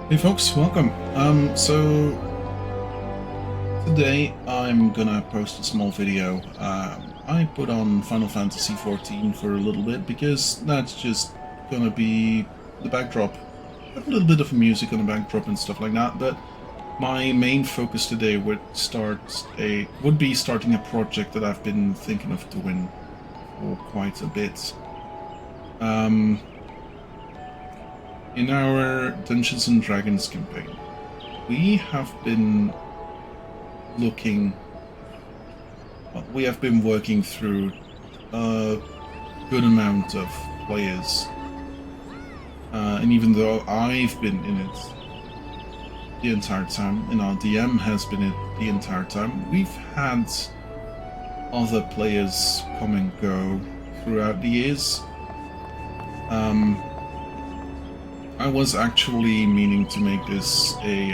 Hey folks, welcome. So today I'm gonna post a small video. I put on Final Fantasy XIV for a little bit because that's just gonna be the backdrop. A little bit of music on the backdrop and stuff like that, but my main focus today would be starting a project that I've been thinking of doing for quite a bit. In our Dungeons and Dragons campaign, we have been looking, well, we have been working through a good amount of players. And even though I've been in it the entire time, and our DM has been in it the entire time, we've had other players come and go throughout the years. I was actually meaning to make this a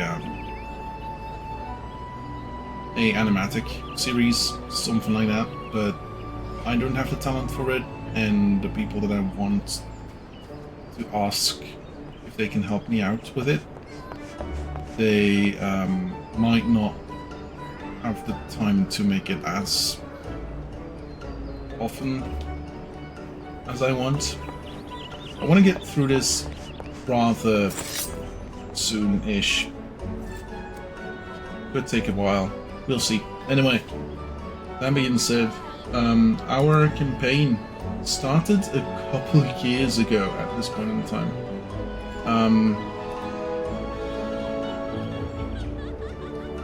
animatic series, something like that, but I don't have the talent for it, and the people that I want to ask if they can help me out with it, they might not have the time to make it as often as I want. I want to get through this rather soon-ish. Could take a while. We'll see. Anyway, that being said, our campaign started a couple of years ago at this point in time.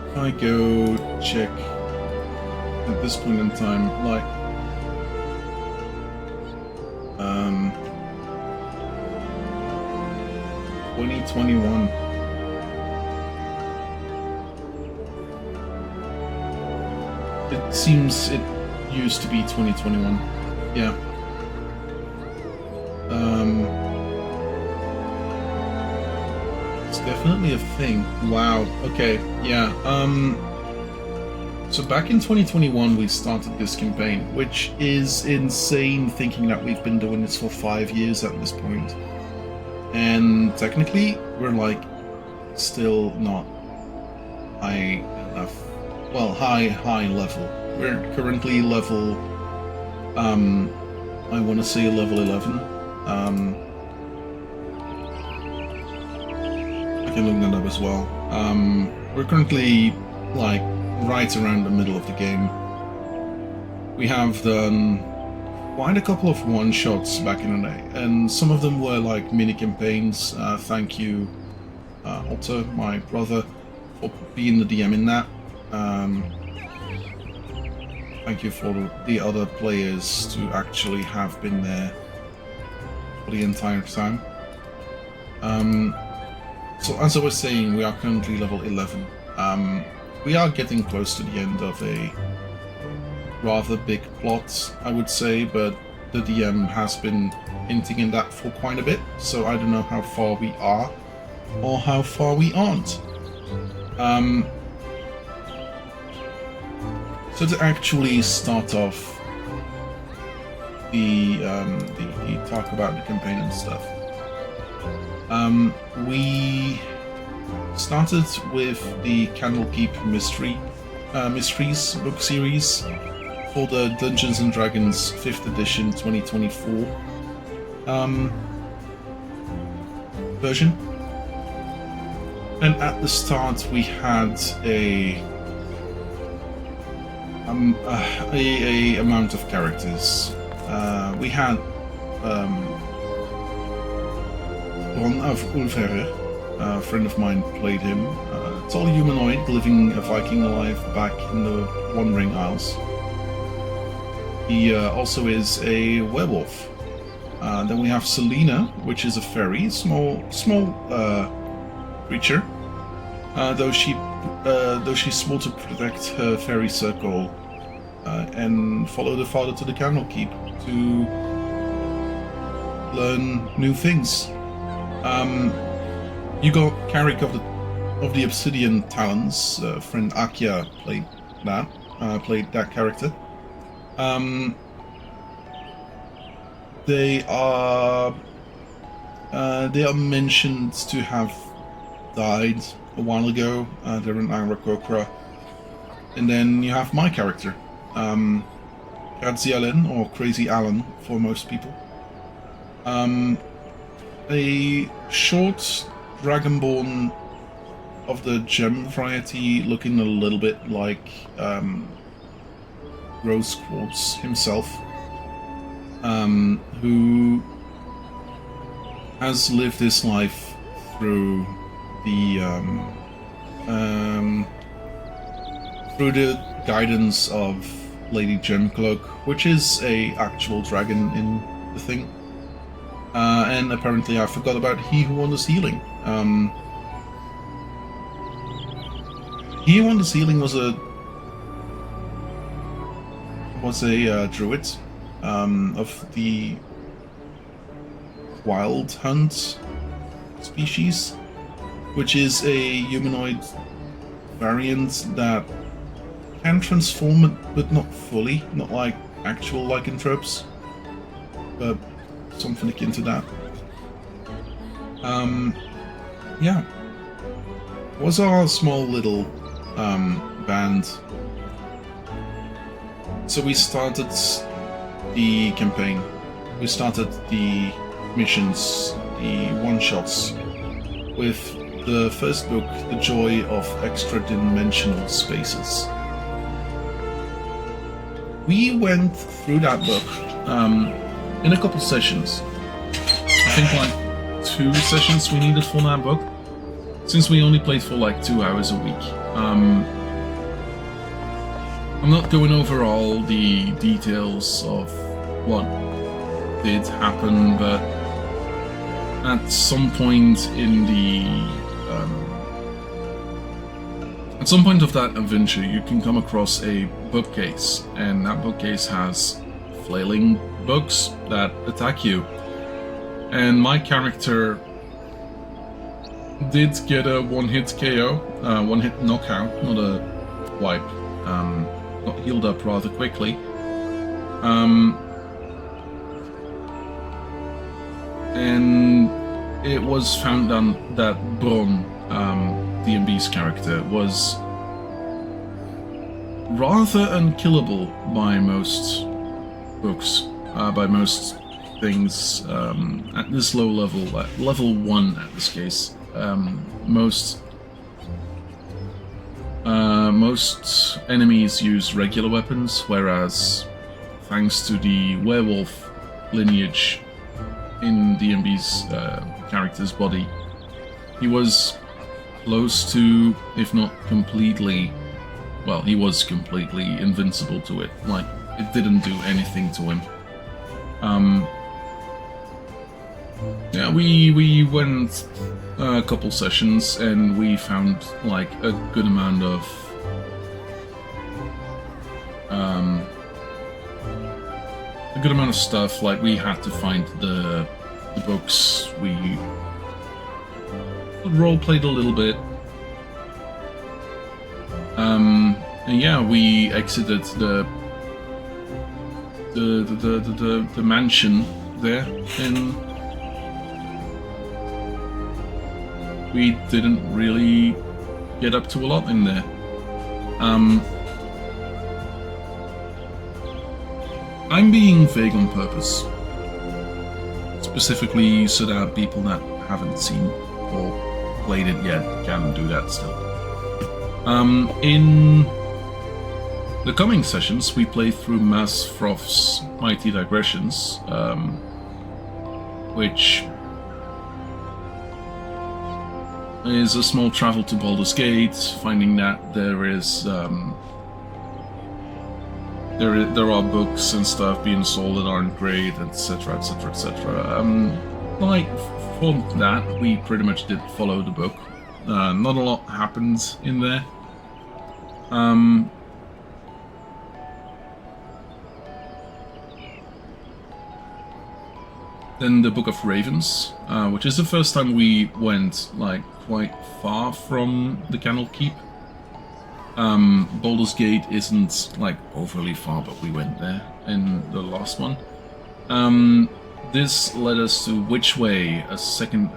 If I go check at this point in time, like, 2021. It seems it used to be 2021. Yeah. It's definitely a thing. Wow. Okay. Yeah. So back in 2021 we started this campaign, which is insane thinking that we've been doing this for 5 years at this point. And technically we're like still not high enough. Well, high level. We're currently level, I want to say level 11. I can look that up as well. We're currently like right around the middle of the game. We have done quite a couple of one-shots back in the day, and some of them were like mini campaigns. Thank you, Otto, my brother, for being the DM in that. Thank you for the other players to actually have been there for the entire time. So as I was saying, we are currently level 11. We are getting close to the end of a rather big plot, I would say, but the DM has been hinting in that for quite a bit, so I don't know how far we are or how far we aren't. So to actually start off the talk about the campaign and stuff, we started with the Candlekeep Mysteries book series for the Dungeons and Dragons 5th edition 2024 version. And at the start we had a amount of characters. We had Ron of Ulfhere, a friend of mine played him. Tall humanoid living a Viking life back in the Wandering Isles. He also is a werewolf. Then we have Selena, which is a fairy, small creature. Though she's small to protect her fairy circle and follow the father to the Candlekeep to learn new things. You got Carrick of the Obsidian Talons. Friend Akia played that character. They are mentioned to have died a while ago. They're in Angrakokra. And then you have my character, Gadzielin, or Crazy Alan for most people. A short dragonborn of the gem variety, looking a little bit like Rose Quartz himself, who has lived his life through the guidance of Lady Gemcloak, which is a actual dragon in the thing. And apparently I forgot about He Who Wonders Healing. He Who Wonders Healing was a druid of the Wild Hunt species, which is a humanoid variant that can transform it, but not fully, not like actual lycanthropes, but something akin to that. Yeah, it was our small little band. So we started the campaign, we started the missions, the one-shots, with the first book, The Joy of Extra-Dimensional Spaces. We went through that book in a couple sessions. I think like 2 sessions we needed for that book, since we only played for like 2 hours a week. I'm not going over all the details of what did happen, but at some point in at some point of that adventure, you can come across a bookcase, and that bookcase has flailing bugs that attack you. And my character did get a one-hit KO, one-hit knockout, not a wipe. Got healed up rather quickly. And it was found that Bron, D&B's character, was rather unkillable by most books, by most things at this low level, at level 1 at this case. Most enemies use regular weapons, whereas thanks to the werewolf lineage in D&B's character's body, he was close to, if not completely, well, he was completely invincible to it. Like, it didn't do anything to him. Yeah, we went a couple sessions and we found like a good amount of stuff. Like, we had to find the books. We role played a little bit. And yeah, we exited the mansion there, and we didn't really get up to a lot in there. I'm being vague on purpose, specifically so that people that haven't seen or played it yet can do that still. In the coming sessions, we play through Mas Froth's Mighty Digressions, which is a small travel to Baldur's Gate, finding that there is there are books and stuff being sold that aren't great, etc., etc., etc. Like, for that, we pretty much did follow the book. Not a lot happened in there. Then the Book of Ravens, which is the first time we went like quite far from the Candlekeep. Baldur's Gate isn't like overly far, but we went there in the last one. This led us to Which Way, a second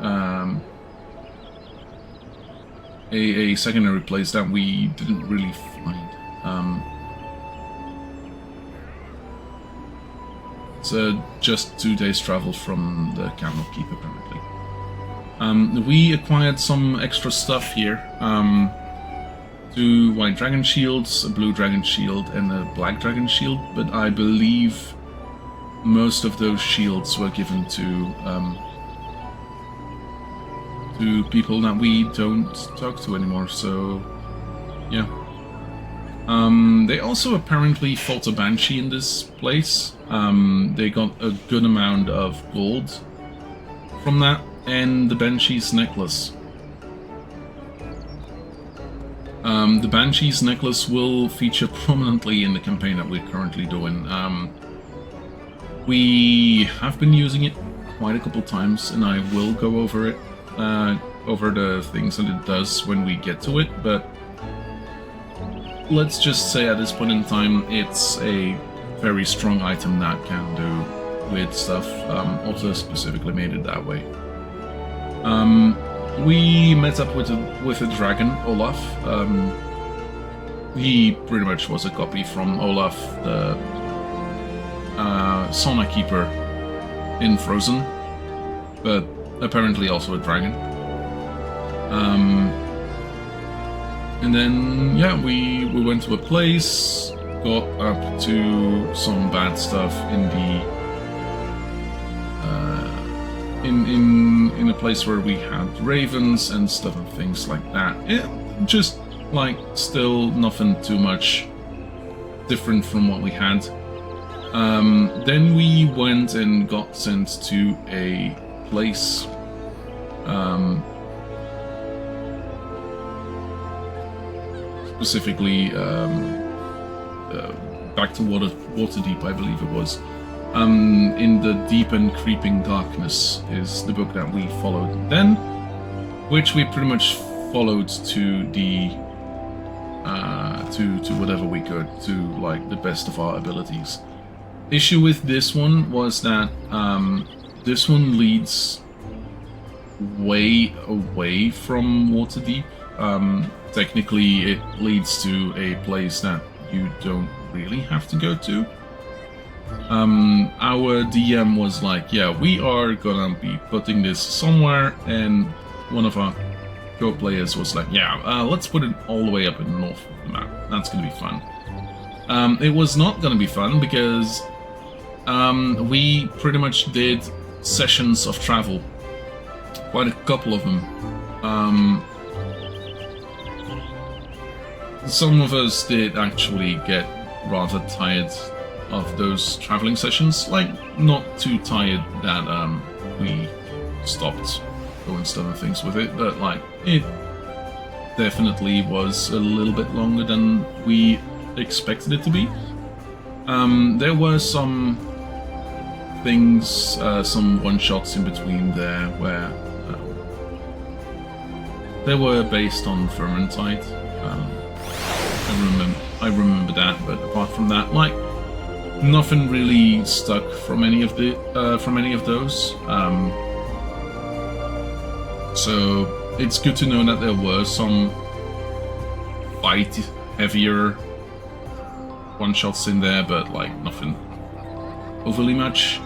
a secondary place that we didn't really find. It's just 2 days travel from the Candlekeep, apparently. We acquired some extra stuff here. 2 white dragon shields, a blue dragon shield, and a black dragon shield, but I believe most of those shields were given to people that we don't talk to anymore, so yeah. They also apparently fought a banshee in this place. They got a good amount of gold from that, and the banshee's necklace. The banshee's necklace will feature prominently in the campaign that we're currently doing. We have been using it quite a couple times, and I will go over it, over the things that it does when we get to it, but let's just say at this point in time, it's a very strong item that can do weird stuff. Also specifically made it that way. We met up with a dragon, Olaf. He pretty much was a copy from Olaf, the Sauna Keeper in Frozen, but apparently also a dragon. And then, yeah, we went to a place, got up to some bad stuff in the in a place where we had ravens and stuff and things like that. It just like still nothing too much different from what we had. Then we went and got sent to a place. Specifically, back to Waterdeep, I believe it was. In the Deep and Creeping Darkness is the book that we followed then, which we pretty much followed to the to whatever we could, to like the best of our abilities. Issue with this one was that this one leads way away from Waterdeep. Technically, it leads to a place that you don't really have to go to. Our DM was like, yeah, we are gonna be putting this somewhere, and one of our co-players was like, yeah, let's put it all the way up in the north of the map. That's gonna be fun. It was not gonna be fun because we pretty much did sessions of travel. Quite a couple of them. Some of us did actually get rather tired of those traveling sessions. Like, not too tired that we stopped doing stuff and things with it, but like, it definitely was a little bit longer than we expected it to be. There were some things, some one-shots in between there where they were based on Vermintide. I remember that, but apart from that, like, nothing really stuck from any of those. So it's good to know that there were some fight heavier one-shots in there, but like nothing overly much.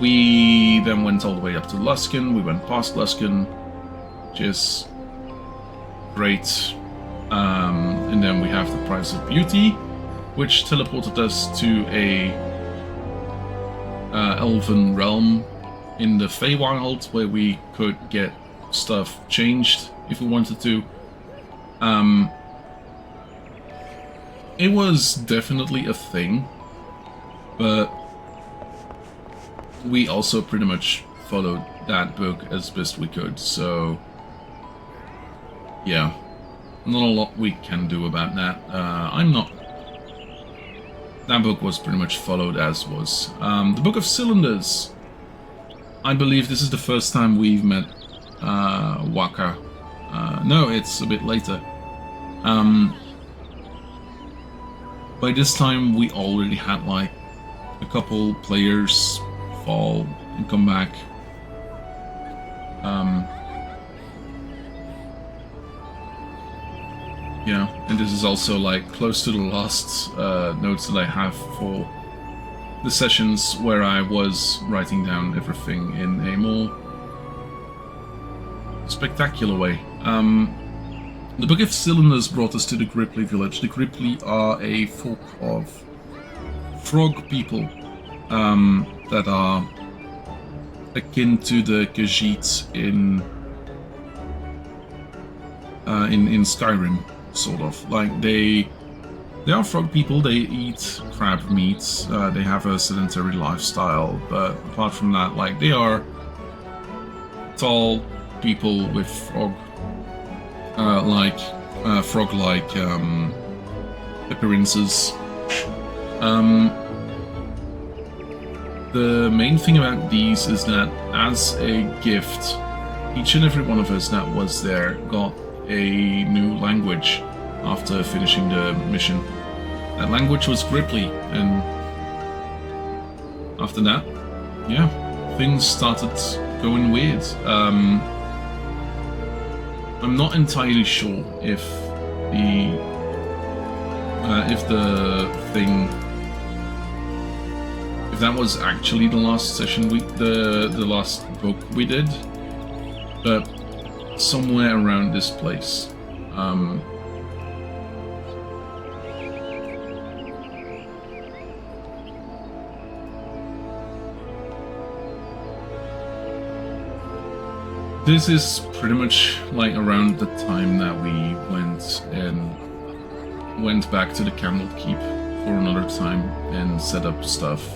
We then went all the way up to Luskan. We went past Luskan, which is great. And then we have the Price of Beauty, which teleported us to a elven realm in the Feywild, where we could get stuff changed if we wanted to. It was definitely a thing, but we also pretty much followed that book as best we could, so yeah, not a lot we can do about that. That book was pretty much followed as was. The Book of Cylinders. I believe this is the first time we've met Waka. No, it's a bit later. By this time, we already had like a couple players fall and come back. And this is also like close to the last notes that I have for the sessions where I was writing down everything in a more spectacular way. The Book of Cylinders brought us to the Gripply village. The Gripply are a folk of frog people that are akin to the Khajiit in Skyrim, sort of. Like they are frog people. They eat crab meat. They have a sedentary lifestyle, but apart from that, like they are tall people with frog-like appearances. The main thing about these is that as a gift, each and every one of us that was there got a new language after finishing the mission. That language was Gripply, and after that, yeah, things started going weird. I'm not entirely sure if that was actually the last session the last book we did, but somewhere around this place. This is pretty much like around the time that we went back to the Candlekeep for another time and set up stuff,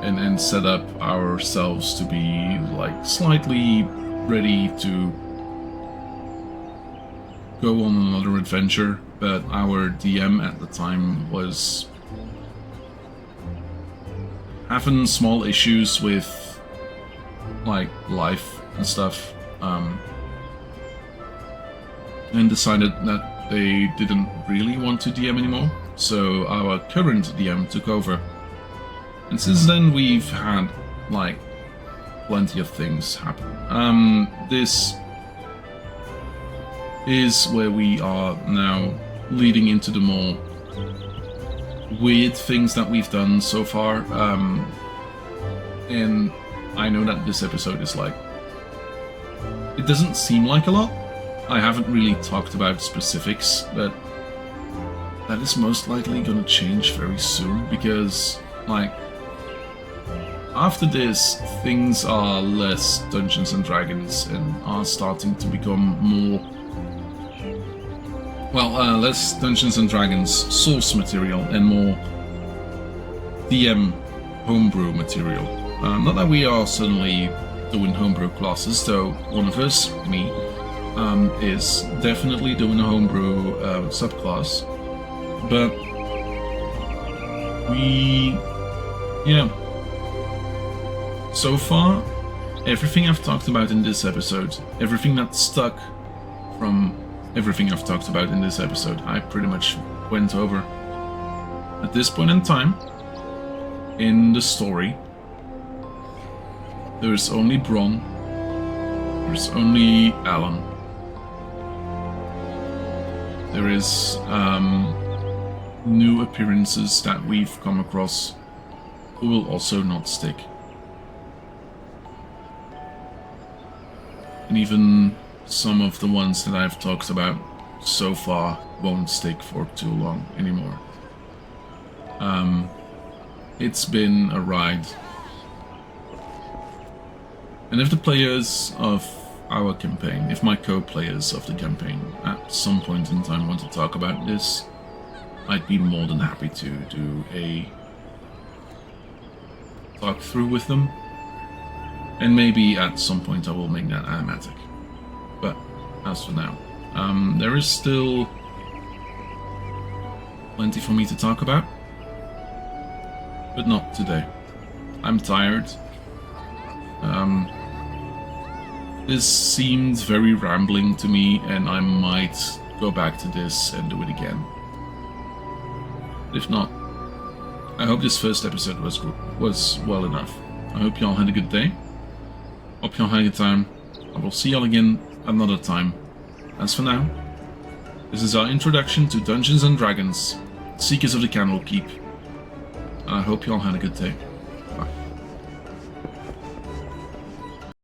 and set up ourselves to be like slightly ready to go on another adventure. But our DM at the time was having small issues with like life and stuff, and decided that they didn't really want to DM anymore, so our current DM took over. And since then we've had like plenty of things happen. This is where we are now, leading into the more weird things that we've done so far, and I know that this episode is like, it doesn't seem like a lot. I haven't really talked about specifics, but that is most likely gonna change very soon, because like after this things are less Dungeons and Dragons and are starting to become more, well, less Dungeons and Dragons source material and more DM homebrew material. Not that we are suddenly doing homebrew classes, though one of us, me, is definitely doing a homebrew subclass. But so far, everything I've talked about in this episode, everything that stuck from everything I've talked about in this episode, I pretty much went over. At this point in time, in the story, there's only Bron, there's only Alan, there is new appearances that we've come across who will also not stick. And even some of the ones that I've talked about so far won't stick for too long anymore. It's been a ride. And if the players of our campaign, if my co-players of the campaign at some point in time want to talk about this, I'd be more than happy to do a talk through with them. And maybe at some point I will make that animatic. But as for now, there is still plenty for me to talk about, but not today. I'm tired. This seemed very rambling to me, and I might go back to this and do it again. If not, I hope this first episode was well enough. I hope y'all had a good day. Hope y'all had a good time. I will see y'all again another time. As for now, this is our introduction to Dungeons and Dragons, Seekers of the Candlekeep, and I hope you all had a good day.